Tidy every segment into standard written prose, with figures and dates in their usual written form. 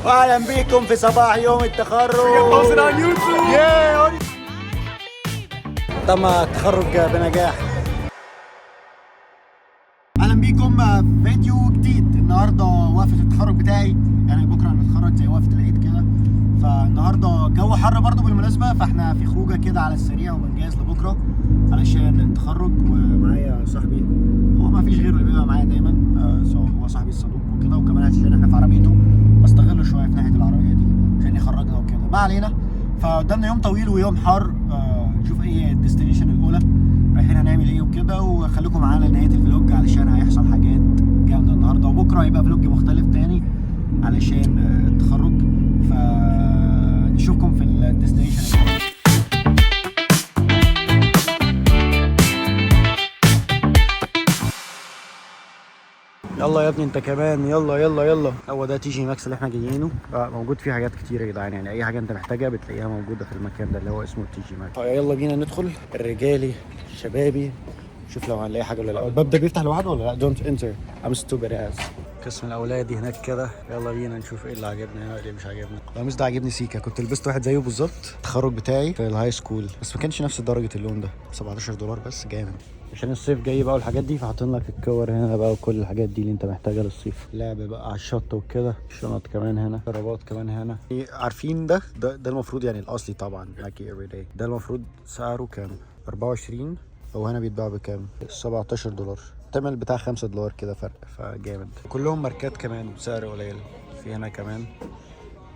واهلا بيكم في صباح يوم التخرج. تم التخرج بنجاح. اهلا بيكم في فيديو جديد. النهارده وقفه التخرج بتاعي، يعني بكره هنتخرج زي وقفه العيد كده. فالنهارده الجو حر برضه بالمناسبه، فاحنا في خروجه كده على السريع وبنجهز لبكره علشان التخرج. ومعايا صاحبي، هو ما فيش غيره اللي بيبقى معايا دايما، هو صاحبي الصدوق وكده، وكمان عشان احنا في عربيته بستغله شويه في ناحيه العربيه دي عشان يخرجنا وكده. ما علينا، فقدامنا يوم طويل ويوم حر. نشوف ايه الديستنيشن الاولى، رايحين هنعمل ايه وكده، وخليكم معانا لنهايه الفلوج علشان هيحصل حاجات جامده النهارده. وبكره هيبقى فلوج مختلف تاني علشان التخرج. فنشوفكم في الديستنيشن. يلا يا ابني انت كمان، يلا يلا يلا. هو ده تي جي ماكس اللي احنا جايينه. موجود فيه حاجات كتير يا جدعان، يعني اي حاجه انت محتاجها بتلاقيها موجوده في المكان ده اللي هو اسمه تي جي ماكس. يلا بينا ندخل. الرجالي شبابي، شوف لو هنلاقي حاجه ولا لا. الباب ده بيفتح لوحده ولا لا؟ دونت انتر، ام ستوبيد اس. قسم الاولادي هناك كده. يلا بينا نشوف ايه اللي عجبنا هنا وايه اللي مش عجبنا. القميص ده عجبني سيكا، كنت لبست واحد زيه بالظبط التخرج بتاعي في الهاي سكول، بس ما كانش نفس درجه اللون ده. $17 بس جامد. عشان الصيف جاي بقى والحاجات دي، فحاطين لك الكور هنا بقى وكل الحاجات دي اللي انت محتاجها للصيف. لعب بقى على الشط وكده، الشنط كمان هنا، شرابات كمان هنا. عارفين ده المفروض يعني الاصلي طبعا نايكي افري داي. ده المفروض سعره كام؟ 24. هو هنا بيتباع بكام؟ $17. تعمل بتاع $5 كده فرق، فجامد. كلهم ماركات كمان بسعر قليل. في هنا كمان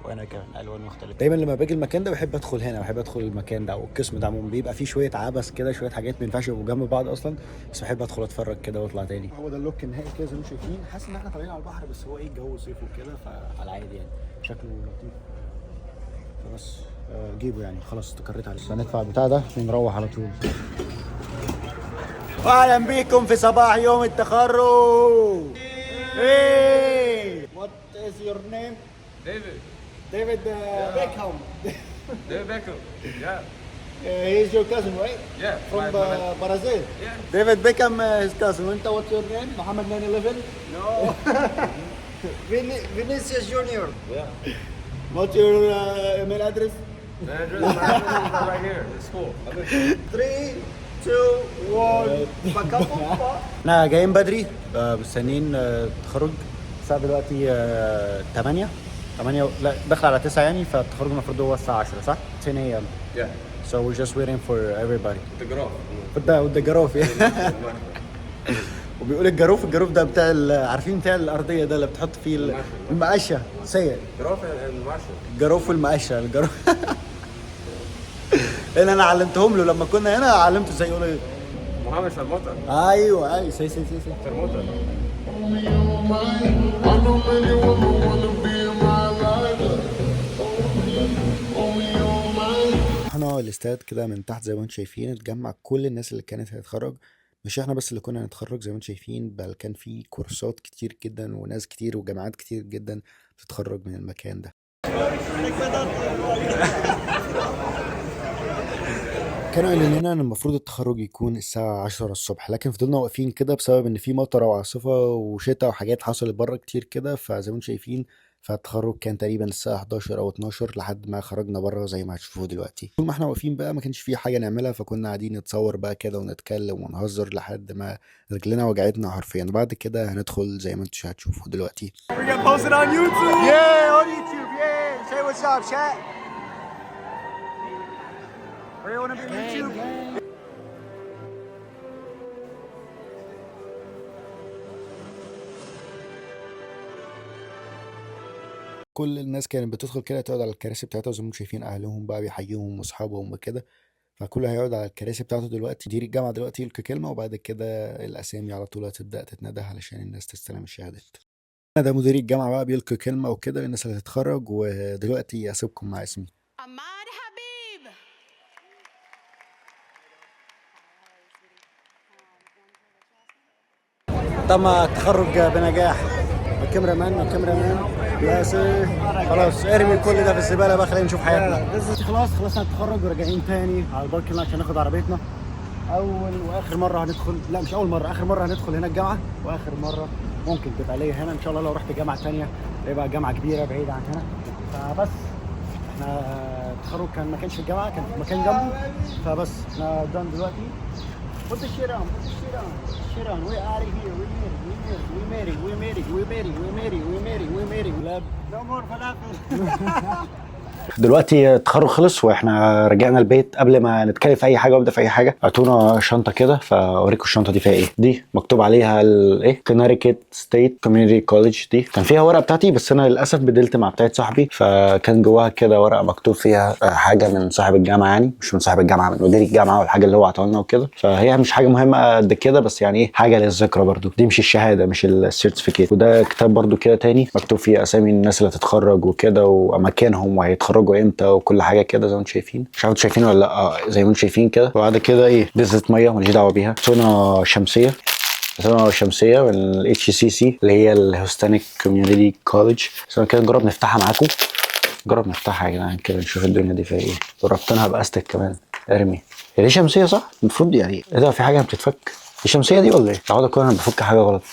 وانا كمان الوان مختلفه. دايما لما باجي المكان ده بحب ادخل هنا، بحب ادخل المكان ده او القسم ده. عموما بيبقى فيه شويه عبث كده، شويه حاجات ما ينفعش يبقوا جنب بعض اصلا، بس بحب ادخل اتفرج كده واطلع تاني. هو ده اللوك النهائي كده زي ما شايفين. حاسس ان احنا طالعين على البحر، بس هو ايه، الجو صيف وكده فعلى العادي يعني، شكله لطيف. فبس جيبه يعني، خلاص استقريت عليه. هندفع بتاع ده ونروح على طول. اهلا بيكم في صباح يوم التخرج. Hey! What is your name? David Beckham. David Beckham. Yeah. He's your cousin, right? Yeah. From Brazil. Yeah. David Beckham, his cousin. What's your name? Mohammed 911? No. Vinicius Junior. Yeah. What's your email address? My address is right here. The school. 3, 2, 1. احنا جايين بدري، مستنيين التخرج. الساعة دلوقتي 8 لا داخل على 9 يعني، فالتخرج المفروض هو الساعة 10 صح؟ 10 a.m. Yeah. So we're just waiting for everybody. The girl. وده الجاروف وبيقول الجاروف ده بتاع عارفين بتاع الأرضية ده اللي بتحط فيه المقشة. سيء. جراف المارشل. الجاروف والمقشة. الجاروف لأن أنا علمتهم له لما كنا هنا، علمته ازاي يقول ايه. محمد شرموطة. ايوه سي شرموطة. احنا الاستاد كده من تحت زي ما انتم شايفين، اتجمع كل الناس اللي كانت هتتخرج. مش احنا بس اللي كنا هنتخرج زي ما انتم شايفين، بل كان في كورسات كتير جدا وناس كتير وجامعات كتير جدا بتتخرج من المكان ده. كانوا قايلين لنا ان المفروض التخرج يكون الساعة 10 الصبح، لكن فضلنا واقفين كده بسبب ان في مطر وعاصفة وشتاء وحاجات حصلت بره كتير كده. فزي ما انتم شايفين، فالتخرج كان تقريبا الساعة 11 او 12 لحد ما خرجنا بره زي ما هتشوفوا دلوقتي. طول ما احنا واقفين بقى ما كانش في حاجة نعملها، فكنا قاعدين نتصور بقى كده ونتكلم ونهزر لحد ما رجلنا وجعتنا حرفيا. بعد كده هندخل زي ما انتم هتشوفوا دلوقتي. We get posted on YouTube. Yeah, on YouTube. Yeah. Say what's up, chat. Where you wanna be on YouTube? كل الناس كانت بتدخل كده تقعد على الكراسي بتاعتها، زي ما انتم شايفين اهلهم بقى بيحييهم واصحابهم وكده. فكله هيقعد على الكراسي بتاعته دلوقتي. مدير الجامعه دلوقتي يلقي كلمه، وبعد كده الاسامي على طول هتبدا تتندى علشان الناس تستلم الشهادات. ده مدير الجامعه بقى بيلقي كلمه وكده للناس اللي هتتخرج. ودلوقتي اسيبكم مع اسمي. عماد حبيب. تم التخرج بنجاح. الكاميرا مان ياسر. خلاص ارمي كل ده في الزباله بقى، خلينا نشوف حياتنا. خلصنا التخرج وراجعين تاني على الباركنج عشان ناخد عربيتنا. اول واخر مره هندخل، لا مش اول مره، اخر مره هندخل هنا الجامعه، واخر مره ممكن تبقى ليا هنا ان شاء الله. لو رحت جامعه تانية هي بقى جامعه كبيره بعيده عن هنا، فبس احنا التخرج ما كانش في الجامعه، كان في مكان جنبه، فبس احنا قدام دلوقتي. Put the shit on, put the shit on, put the shit on. We're out of here. We made it. No more falafel. دلوقتي التخرج خلص واحنا رجعنا البيت. قبل ما نتكلم في اي حاجه وابدا في اي حاجه، اعطونا شنطه كده، فاوريكم الشنطه دي فيها ايه. دي مكتوب عليها ايه، كونيتيكت ستيت كوميونتي كوليدج. دي كان فيها ورقه بتاعتي، بس انا للاسف بدلت مع بتاعت صاحبي، فكان جواها كده ورقه مكتوب فيها حاجه من صاحب الجامعه، يعني مش من صاحب الجامعه، من مدير الجامعه والحاجه اللي هو عطاها لنا وكده. فهي مش حاجه مهمه قد كده، بس يعني ايه، حاجه للذكرى برضو. دي مش الشهاده، مش السيرتيفيكيت. وده كتاب برضو كده تاني مكتوب فيه اسامي الناس اللي هتتخرج وكده، واماكنهم وهيتخرجوا امتى وكل حاجه كده زي ما انتم شايفين. مش عارف انتوا شايفين ولا لا. زي ما انتم شايفين كده. وبعد كده ايه، دزة ميه ماليش دعوه بيها. صوره شمسيه من الاتش سي سي اللي هي الهوستانيك كوميونتي كوليدج. بس كده نجرب نفتحها معاكم. نجرب نفتحها يا جدعان كده، نشوف الدنيا دي فيها ايه. وربطناها باستك كمان. ارمي. هي دي شمسيه صح؟ المفروض يعني ايه ده، في حاجه بتتفك؟ دي شمسيه دي ولا ايه؟ اقعد اكون انا بفك حاجه غلط.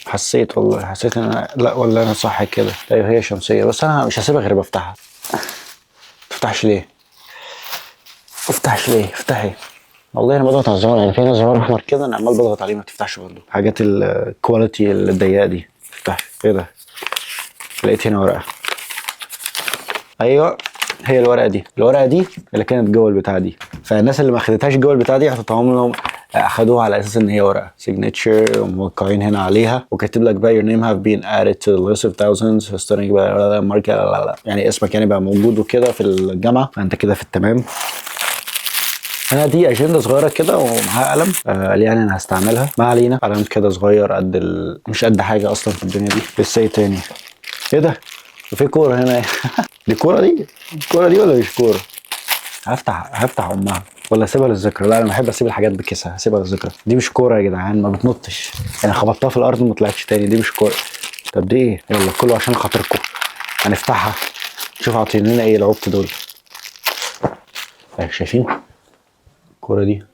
حسيت والله، حسيت ان انا لا، ولا انا صح كده. طيب هي شمسيه، بس انا مش هسيبها غير بفتحها. تفتحش ليه؟ افتحي. والله انا بضغط على الزرار، يعني في زرار احمر كده انا عمال بضغط عليه ما تفتحش برضه. حاجات الكواليتي الضيقه دي. افتحي. ايه ده؟ لقيت هنا ورقه. ايوه هي الورقه دي اللي كانت جوه البتاعه دي. فالناس اللي ما اخدتهاش جوه البتاعه دي حطيتهم لهم، اخدوها على اساس ان هي ورقه سيجنتشر وموقعين هنا عليها، وكاتب لك بقى your name have been added to the list of thousands historic بقى ماركه لا يعني اسمك يعني بقى موجود وكده في الجامعه، فانت كده في التمام. هنا دي اجنده صغيره كده ومعاها قلم، قال يعني انا هستعملها. ما علينا، قلم كده صغير قد مش قد حاجه اصلا في الدنيا دي. لسه ايه تاني؟ ايه ده؟ في كوره هنا. دي كوره دي ولا مش كوره؟ هفتح امها ولا اسيبها للذكرى؟ لا انا بحب اسيب الحاجات بكيسها، هسيبها للذكرى. دي مش كوره يا جدعان، ما بتنطش، انا خبطتها في الارض ما طلعتش تاني. دي مش كوره. طب دي ايه؟ يلا كله عشان خاطركم هنفتحها. شوف عاطين لنا ايه العبط دول. شايفين الكوره دي؟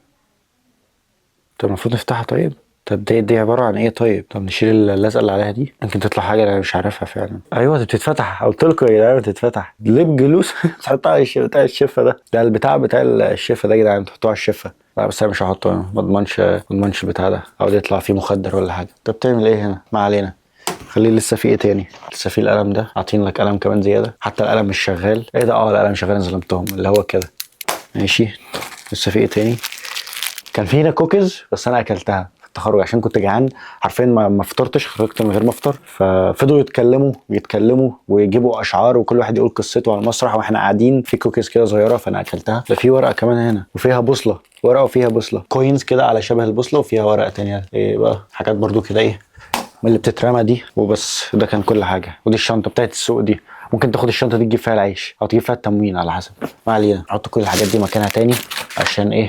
طب المفروض نفتحها. طب دي عباره عن ايه؟ طب نشيل اللزقه اللي عليها دي، يمكن تطلع حاجه انا مش عارفها فعلا. ايوه دي بتتفتح، قلت لكم يا جدعان بتتفتح. لب جلوس. تحطها على بتاع الشفه ده البتاع بتاع الشفه ده يا جدعان، تحطوه على الشفه. لا بس انا مش هحطه، ما اضمنش البتاع ده او يطلع فيه مخدر ولا حاجه. طب بتعمل ايه هنا؟ ما علينا. خليه. لسه في ايه تاني؟ لسه في القلم ده، عاطين لك قلم كمان زياده، حتى القلم مش شغال. ايه ده؟ القلم شغال، انا ظلمتهم اللي هو كده. ماشي. لسه في ايه تاني؟ كان في هنا كوكيز بس انا اكلتها في التخرج عشان كنت جعان حرفيا، ما فطرتش، خرجت من غير ما افطر. ففضلوا يتكلموا ويجيبوا اشعار وكل واحد يقول قصته على المسرح واحنا قاعدين. في كوكيز كده صغيره فانا اكلتها. ده في ورقه كمان هنا وفيها بوصله، ورقه وفيها بوصله، كوينز كده على شبه البوصله، وفيها ورقه تانية ايه بقى، حاجات برضو كده ايه من اللي بتترمى دي وبس. ده كان كل حاجه. ودي الشنطه بتاعت السوق دي، ممكن تاخد الشنطه دي تجيب فيها العيش او تجيب فيها التموين على حسب. ما علينا، نحط كل الحاجات دي مكانها تاني عشان ايه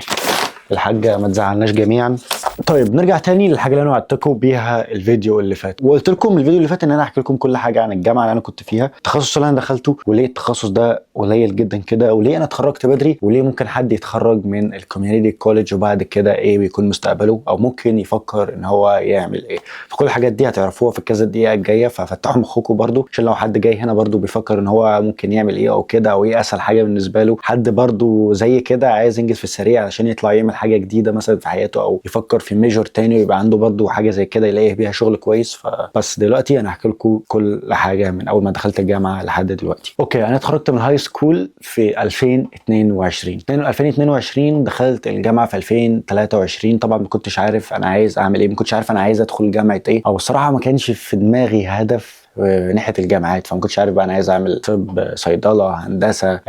الحاجه ما تزعلناش جميعا. طيب نرجع تاني للحاجه اللي انا وعدتكم بيها الفيديو اللي فات، وقلت لكم الفيديو اللي فات ان انا احكي لكم كل حاجه عن الجامعه اللي انا كنت فيها، التخصص اللي انا دخلته، وليه التخصص ده قليل جدا كده، وليه انا اتخرجت بدري، وليه ممكن حد يتخرج من الكوميونتي كوليدج وبعد كده ايه بيكون مستقبله، او ممكن يفكر ان هو يعمل ايه. فكل الحاجات دي هتعرفوها في كذا دقيقه الجايه، ففتحوا مخكم برضو عشان لو حد جاي هنا برضو بيفكر ان هو ممكن يعمل ايه او كده، او ايه اسهل حاجه بالنسبه له. حد برضو زي كده عايز ينجز في السريع عشان يطلع يعمل حاجه جديده مثلا في حياته، او يفكر في ميجور تاني ويبقى عنده برضو حاجه زي كده يلاقي بيها شغل كويس. فبس دلوقتي انا هحكي لكم كل حاجه من اول ما دخلت الجامعه لحد دلوقتي. اوكي، انا اتخرجت من هاي سكول في 2022 دخلت الجامعه في 2023. طبعا ما كنتش عارف انا عايز اعمل ايه، ما كنتش عارف انا عايز ادخل جامعه ايه، او الصراحه ما كانش في دماغي هدف ناحيه الجامعات. فما كنتش عارف بقى انا عايز اعمل طب، صيدله، هندسه،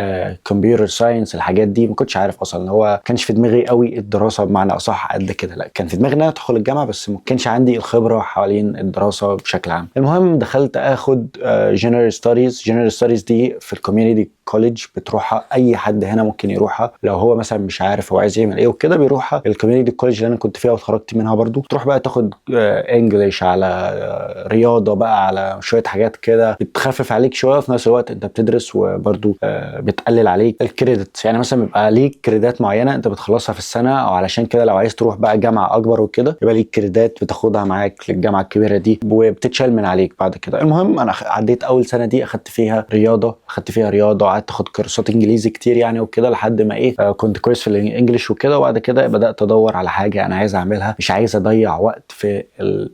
كمبيوتر ساينس، الحاجات دي ما كنتش عارف اصلا. هو ما كانش في دماغي قوي الدراسه بمعنى اصح قد كده، لا كان في دماغي ان انا ادخل الجامعه بس ما كانش عندي الخبره حوالين الدراسه بشكل عام. المهم دخلت اخد جنرال ستاديز. دي في الكوميونتي كوليدج بتروحها، اي حد هنا ممكن يروحها لو هو مثلا مش عارف هو عايز يعمل ايه وكده بيروحها. الكوميونتي كوليدج اللي انا كنت فيها واتخرجت منها برضو، تروح بقى تاخد انجليش على رياضه بقى على شويه حاجات كده بتخفف عليك شويه، في نفس الوقت انت بتدرس وبرضو بتقلل عليك الكريدت. يعني مثلا بيبقى ليك كريدات معينه انت بتخلصها في السنه، او علشان كده لو عايز تروح بقى جامعه اكبر وكده يبقى ليك كريدات بتاخدها معاك للجامعه الكبيره دي وبتتشال من عليك بعد كده. المهم انا عديت اول سنه دي اخدت فيها رياضه وقعدت اخد كورسات انجليزي كتير يعني وكده لحد ما ايه كنت كويس في الانجليش وكده. وبعد كده بدات ادور على حاجه انا عايز اعملها، مش عايز اضيع وقت في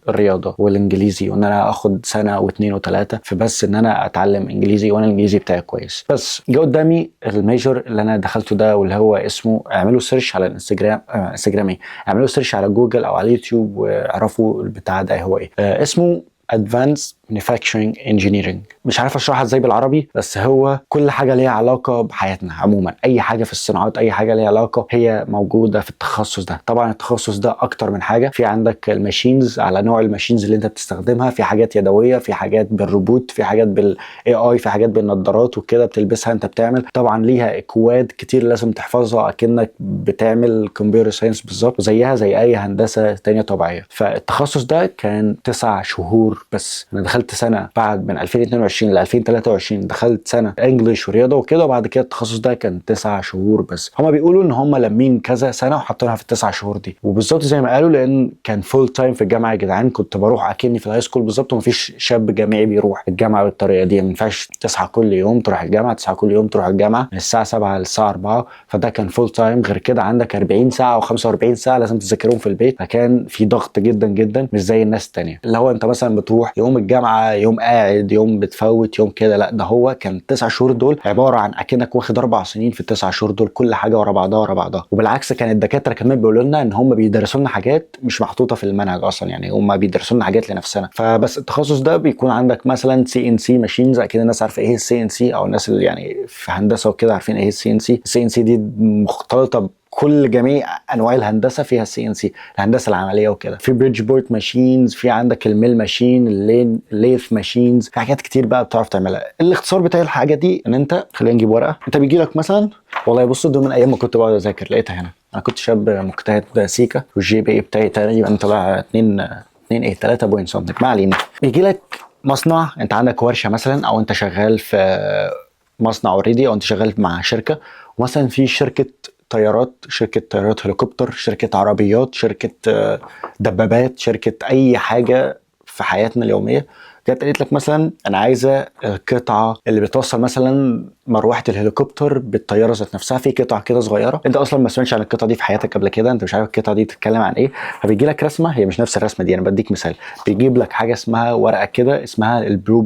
الرياضه والانجليزي وان انا اخد سنه واثنين وثلاثه في بس ان انا اتعلم انجليزي وانا الانجليزي بتاعي كويس. بس جه قدامي الميجر اللي انا دخلته ده واللي هو اسمه، اعملوا سيرش على الانستجرام انستجرامي، اعملوا سيرش على جوجل او على اليوتيوب واعرفوا البتاع ده هو ايه. اسمه Advanced Manufacturing Engineering. مش عارف اشرحها ازاي بالعربي، بس هو كل حاجه ليها علاقه بحياتنا عموما، اي حاجه في الصناعات اي حاجه ليها علاقه هي موجوده في التخصص ده. طبعا التخصص ده اكتر من حاجه، في عندك الماشينز على نوع الماشينز اللي انت بتستخدمها، في حاجات يدويه، في حاجات بالروبوت، في حاجات بالاي اي، في حاجات بالنظارات وكده بتلبسها انت بتعمل. طبعا ليها اكواد كتير لازم تحفظها اكنك بتعمل كمبيوتر ساينس بالظبط، زيها زي اي هندسه تانية طبيعيه. فالتخصص ده كان 9 شهور بس. انا دخلت سنه بعد من 2022 ل 2023 دخلت سنه انجليش ورياضه وكده، وبعد كده التخصص ده كان 9 شهور بس. هما بيقولوا ان هما لمين كذا سنه وحاطينها في ال9 شهور دي، وبالظبط زي ما قالوا لان كان فول تايم في الجامعه يا جدعان. كنت بروح اكني في الهاي سكول بالظبط، ومفيش شاب جامعي بيروح الجامعه بالطريقه دي. ما ينفعش تصحى كل يوم تروح الجامعه، تصحى كل يوم تروح الجامعه من الساعه 7 للساعه 4، فده كان فول تايم. غير كده عندك 40 ساعه و45 ساعه لازم تذاكرهم في البيت، فكان في ضغط جدا جدا مش زي الناس الثانيه اللي هو انت مثلا بتروح يوم الجامعه يوم قاعد يوم بتفوت يوم كده. لا ده هو كان 9 شهور دول عباره عن اكنك واخد 4 سنين في ال9 شهور دول، كل حاجه ورا بعضها ورا بعضها. وبالعكس كان الدكاتره كمان بيقولوا لنا ان هم بيدرسوا لنا حاجات مش محطوطه في المنهج اصلا، يعني هم بيدرسوا لنا حاجات لنفسنا. فبس التخصص ده بيكون عندك مثلا سي ان سي ماشينز، اكيد الناس عارفه ايه السي ان سي، او الناس اللي يعني في هندسه وكده عارفين ايه السي ان سي. السي ان سي دي مختلطه كل جميع انواع الهندسه فيها السي ان سي، الهندسه العمليه وكده. في بريدج بورد ماشينز، في عندك الميل ماشين، الليث ماشينز، في حاجات كتير بقى بتعرف تعملها. الاختصار بتاع الحاجه دي ان انت خلينا نجيب ورقه. انت بيجي لك مثلا، والله بصوا دول من ايام ما كنت بقعد اذاكر لقيتها هنا. انا كنت شاب مجتهد سيكا، والجي بي اي بتاعي تقريبا طلع 3 بوينت سمثينج. ما علينا. بيجي لك مصنع، انت عندك ورشه مثلا، او انت شغال في مصنع اوريدي، او انت شغال مع شركه، ومثلا في شركه طيارات هليكوبتر، شركة عربيات، شركة دبابات، شركة أي حاجة في حياتنا اليومية. جت قالت لك مثلا أنا عايزة القطعة اللي بتوصل مثلا مروحة الهليكوبتر بالطيارة ذات نفسها، في قطعة كده صغيرة انت اصلا ما سمعتش عن القطعة دي في حياتك قبل كده، انت مش عارف القطعة دي تتكلم عن ايه. فبيجي لك رسمة، هي مش نفس الرسمة دي، انا بديك مثال. بيجيب لك حاجة اسمها ورقة كده اسمها البلو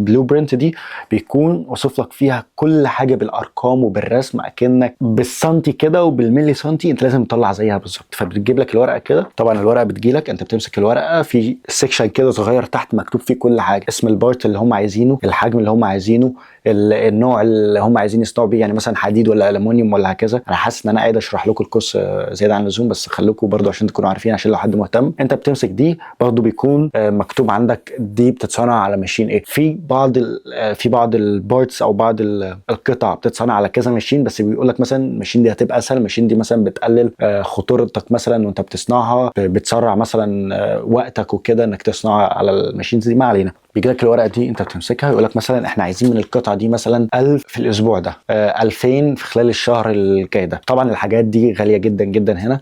برنت دي بيكون وصف لك فيها كل حاجة بالارقام وبالرسم، اكنك بالسنتي كده وبالملي سنتي انت لازم تطلع زيها بالظبط. فبتجيب لك الورقة كده، طبعا الورقة بتجي لك انت بتمسك الورقة، في سيكشن كده صغير تحت مكتوب فيه كل حاجة، اسم البارت اللي هم عايزينه، الحجم اللي هم عايزينه، النوع اللي هم عايزين يصنعوا بيه، يعني مثلا حديد ولا ألمونيوم ولا هكذا. انا حاسس ان انا قاعد اشرح لكم الكورس زياده عن اللزوم، بس خليكم برضو عشان تكونوا عارفين، عشان لو حد مهتم. انت بتمسك دي برضو بيكون مكتوب عندك دي بتتصنع على ماشين ايه. في بعض البارتس او بعض القطع بتتصنع على كذا ماشين، بس بيقول لك مثلا الماشين دي هتبقى اسهل، الماشين دي مثلا بتقلل خطورتك مثلا وانت بتصنعها، بتسرع مثلا وقتك وكده انك تصنعها على الماشينز دي. ما علينا. بيجي لك الورقه دي انت بتمسكها، يقول لك مثلا احنا عايزين من القطعه دي مثلا 1000 في الاسبوع ده، 2000 في خلال الشهر الجاي ده. طبعا الحاجات دي غاليه جدا جدا هنا،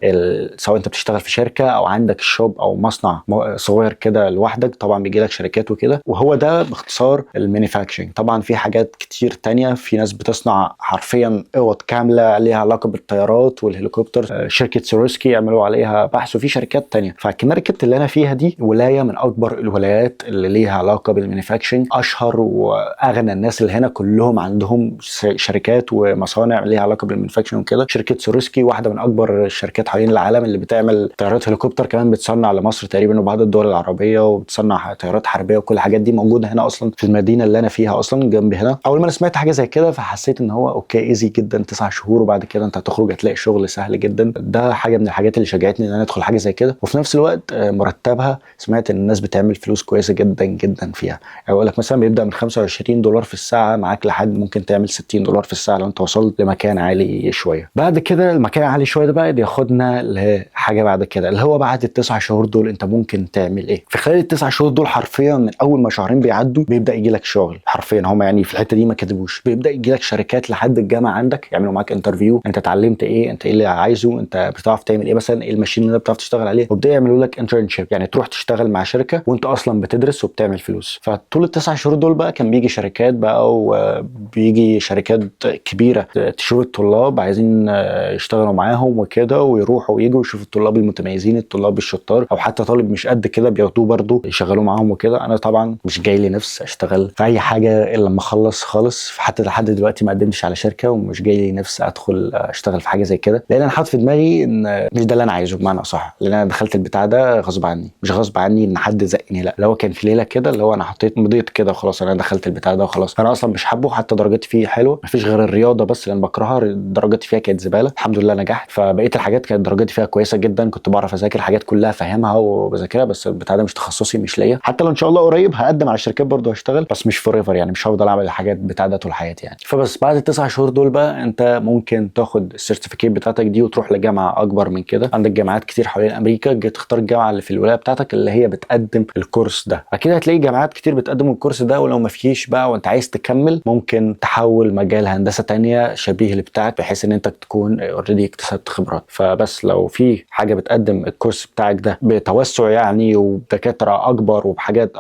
سواء انت بتشتغل في شركه او عندك شوب او مصنع صغير كده لوحدك، طبعا بيجي لك شركات وكده. وهو ده باختصار المانيفاكتشرنج. طبعا في حاجات كتير تانية، في ناس بتصنع حرفيا اوض كامله ليها علاقه بالطيارات والهليكوبتر، شركه سوروسكي عملوا عليها بحث، وفي شركات تانية. فكونكتيكت اللي انا فيها دي ولايه من اكبر الولايات اللي ليها علاقه بالمانيفاكتشرنج. اشهر واغنى الناس اللي هنا كلهم عندهم شركات ومصانع ليها علاقه بالمانيفاكتشرنج وكده. شركه سوروسكي واحده من اكبر الشركات حوالين العالم اللي بتعمل طيارات هليكوبتر، كمان بتصنع لمصر تقريبا وبعض الدول العربيه، وبتصنع طيارات حربيه، وكل الحاجات دي موجوده هنا اصلا في المدينه اللي انا فيها اصلا جنبي هنا. اول ما انا سمعت حاجه زي كده فحسيت ان هو اوكي ايزي جدا، 9 شهور وبعد كده انت هتخرج هتلاقي شغل سهل جدا. ده حاجه من الحاجات اللي شجعتني ان انا ادخل حاجه زي كده. وفي نفس الوقت مرتبها، سمعت ان الناس بتعمل فلوس كويسه جدا جدا فيها. يعني يقول لك مثلا بيبدا من $25 في الساعه معاك لحد ممكن تعمل $60 في الساعه لو انت وصلت لمكان عالي شويه. بعد كده المكان العالي شويه ده بقى بياخدنا لحاجه بعد كده اللي هو بعد ال9 شهور دول انت ممكن تعمل ايه. في خلال ال9 شهور دول حرفيا من اول ما شهرين بيعدوا بيبدا يجي لك شغل. حرفيا هم يعني في الحته دي ما كتبوش، بيبدا يجي لك شركات لحد الجامعه عندك يعملوا معاك انترفيو، انت اتعلمت ايه، انت ايه اللي عايزه، انت بتعرف تعمل ايه مثلا، ايه الماشين اللي بتعرف تشتغل عليه، وبدا يعملوا لك انترنشيب يعني تروح تشتغل مع شركه وانت اصلا بتدرس وبتعمل فلوس. فطول ال9 شهور دول بقى كان بيجي شركات بقى وبيجي شركات كبيره تشوف الطلاب عايزين يشتغلوا معاهم وكده، ويروحوا ويجوا يشوفوا الطلاب المتميزين الطلاب الشطار، او حتى طالب مش قد كده بياخدوه برضه يشغلوا معاهم وكده. انا طبعا مش جاي لي نفس اشتغل في اي حاجه الا لما اخلص خالص، حتى لحد دلوقتي ما قدمتش على شركه ومش جاي لي نفس ادخل اشتغل في حاجه زي كده، لان انا حاطط في دماغي ان مش ده اللي انا عايزه بمعنى اصح، لان انا دخلت البتاع ده غصب عني، مش غصب عني ان حد زقني، لا، اللي هو كان في ليله كده اللي هو انا حطيت مضيت كده وخلاص انا دخلت البتاع ده وخلاص. انا اصلا مش حابه، حتى درجاتي فيه حلوه، مفيش غير الرياضه بس اللي انا بكرهها، درجاتي فيها كانت زباله، الحمد لله نجحت. فبقيت الحاجات كانت درجاتي فيها كويسه جدا، كنت بعرف اذاكر حاجات كلها فاهمها وبذاكرها، بس البتاع ده مش تخصصي مش ليا. حتى لو ان شاء الله قريب هقدم على شركات برضه هشتغل، بس مش فور ايفر يعني، مش هفضل اعمل الحاجات بتاع ده طول حياتي يعني. فبس بعد ال9 شهور دول بقى انت ممكن تاخد السيرتيفيكيت بتاعتك دي وتروح لجامعه اكبر من كده. عندك جامعات كتير حوالين امريكا، تختار الجامعه اللي في الولايه بتاعتك اللي هي بتقدم الكورس ده. اكيد هتلاقي جامعات كتير بتقدم الكورس ده، ولو ما فيش بقى وانت عايز تكمل ممكن تحول مجال هندسه تانية شبيه اللي بتاعك بحيث ان انت تكون اوريدي اكتسبت خبرات. فبس لو في حاجه بتقدم الكورس بتاعك ده بتوسع يعني وبدكاتره اكبر وبحاجات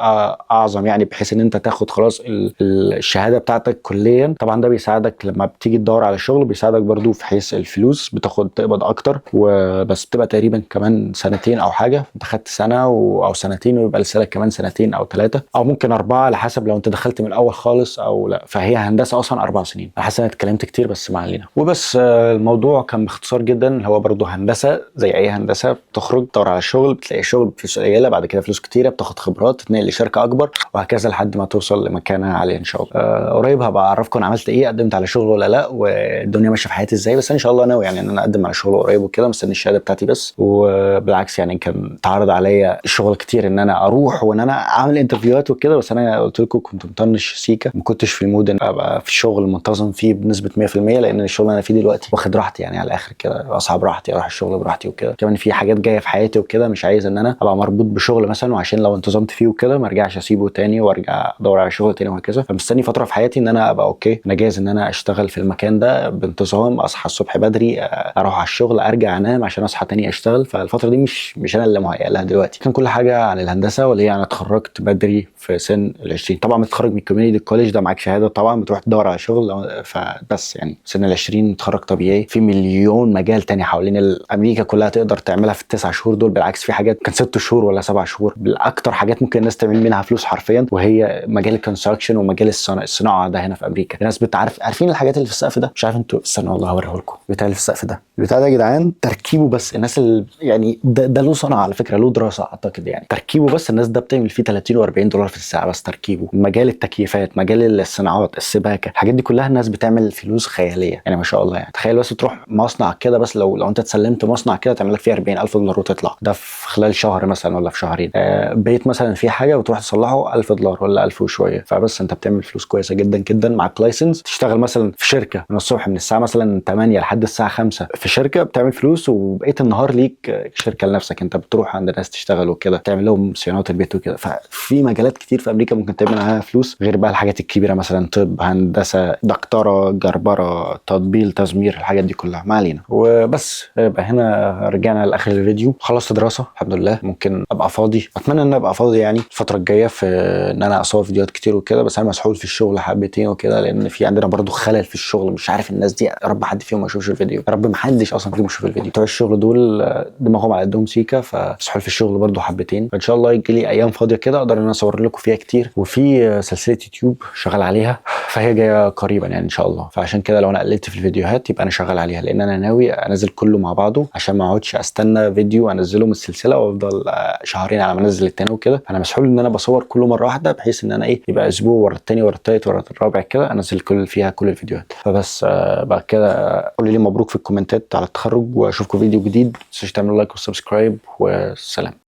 اعظم يعني بحيث ان انت تاخد خلاص الشهاده بتاعتك كليا، طبعا ده بيساعدك لما بتيجي تدور على شغل، بيساعدك برضو في حيث الفلوس، تقبض اكتر وبس. بتبقى تقريبا كمان سنتين او حاجه، انت خدت سنه او سنتين ويبقى لسه كمان سنتين او 3 او ممكن 4 على حسب لو انت دخلت من الاول خالص او لا. فهي هندسه اصلا 4 سنين. انا حاسس ان انا اتكلمت كتير بس ما علينا. وبس الموضوع كان باختصار جدا، هو برضو هندسه زي اي هندسه، بتخرج تدور على شغل، بتلاقي شغل بفلوس قليله، بعد كده فلوس كتيره، بتاخد خبرات، تتنقل لشركه اكبر، وهكذا لحد ما توصل لمكانه عاليه ان شاء الله. قريب هبقى اعرفكم انا عملت ايه، قدمت على شغل ولا لا، والدنيا ماشيه في حياتي ازاي. بس ان شاء الله ناوي يعني ان انا اقدم على شغل قريب وكده، مستني الشهاده بتاعتي بس. وبالعكس يعني كان اتعرض عليا شغل كتير ان انا اروح وان انا اعمل انترفيوهات وكده، بس انا قلت لكم كنت مطنش سيكا، ما كنتش في المود ان ابقى في شغل منتظم فيه بنسبه 100%، لان الشغل اللي انا فيه دلوقتي واخد راحتي يعني على الاخر كده، اصعب راحتي، اروح الشغل براحتي وكده. كمان في حاجات جايه في حياتي وكده، مش عايز ان انا ابقى مربوط بشغل مثلا وعشان لو انتظمت فيه وكده ما ارجعش اسيبه تاني وارجع ادور على شغل تاني وهكذا. فمستني فتره في حياتي ان انا ابقى اوكي، انا جاهز ان انا اشتغل في المكان ده بانتظام، اصحى الصبح بدري، اروح على الشغل، ارجع انام عشان اصحى تاني اشتغل. فالفتره دي مش انا اللي مهيئ لها دلوقتي. كان كل حاجه عن الهندسه، واللي هي انا اتخرجت بدري في سن ال20. طبعا بتخرج من الكوميونتي كوليج ده معاك شهاده، طبعا بتروح تدور على شغل، فبس يعني سن ال20 متخرج طبيعي. في مليون مجال تاني حوالين امريكا كلها تقدر تعملها في ال9 شهور دول، بالعكس في حاجات كان 6 شهور ولا 7 شهور بالاكتر حاجات ممكن الناس تعمل منها فلوس حرفيا، وهي مجال الكونستراكشن ومجال الصناعه ده هنا في امريكا. الناس عارفين الحاجات اللي في السقف ده؟ مش عارف انتوا، استنى والله هوريه لكم. البتاع اللي في السقف ده، البتاع ده يا جدعان تركيبه بس، الناس اللي يعني ده له صنعه على فكره، له دراسه اعتقد يعني، تركيبه بس الناس ده بتعمل فيه 30 و40 دولار في الساعه بس تركيبه. مجال التكييفات، مجال الصناعات، السباكه، الحاجات دي كلها الناس بتعمل فلوس خياليه يعني ما شاء الله يعني. تخيل بس تروح مصنع كده، بس لو انت اتسلمت مصنع كده تعمل لك فيه 40,000 دولار وتطلع، ده في خلال شهر مثلا ولا في شهرين. بيت مثلا فيه حاجه وتروح تصلحه 1000 دولار ولا 1000 وشويه، فبس انت بتعمل فلوس كويسه جدا جدا. معاك لايسنس، تشتغل مثلا في شركه من الصبح من الساعه مثلا 8 لحد الساعه 5 في شركه، بتعمل فلوس، وبقيت النهار ليك شركه لنفسك، انت بتروح عند ناس تشتغل وكده، تعمل لهم صيانات البيت وكده. ففي مجالات كتير في امريكا ممكن تعمل معاها فلوس، غير بقى الحاجات الكبيره مثلا طب، هندسه، دكتوره، جربره، تطبيل، تزمير، الحاجات دي كلها. ما علينا. وبس يبقى هنا رجعنا لاخر الفيديو. خلصت دراسه الحمد لله، ممكن ابقى فاضي، اتمنى ان انا ابقى فاضي يعني الفتره الجايه في ان انا اصور فيديوهات كتير وكده، بس انا مسحول في الشغل حبتين وكده، لان في عندنا برضو خلل في الشغل. مش عارف الناس دي، يا رب حد فيهم ما يشوفش الفيديو، يا رب ما حدش اصلا فيهم يشوف الفيديو. بتوع الشغل دول دماغهم على قدهم سيكا، فمسحول في الشغل برضو حبتين. فان شاء الله يجي لي ايام فاضيه كده اقدر ان انا اصور لكم فيها كتير. وفي سلسله يوتيوب شغال عليها، فهي جايه قريبا يعني ان شاء الله. فعشان كده لو انا قللت في الفيديوهات يبقى انا شغال عليها، لان انا ناوي انزل كله مع بعضه عشان ما اقعدش استنى فيديو انزله من السلسله وافضل شهرين على ما انزل التاني وكده. انا مسحول ان انا بصور كله مره واحده، بحيث ان انا يبقى اسبوع ورا التاني ورا التالت ورا الرابع كده انزل فيها كل الفيديوهات. فبس بعد كده قولوا لي مبروك في الكومنتات على التخرج، واشوفكم فيديو جديد. ما تنسوش تعملوا لايك وسبسكرايب، والسلام.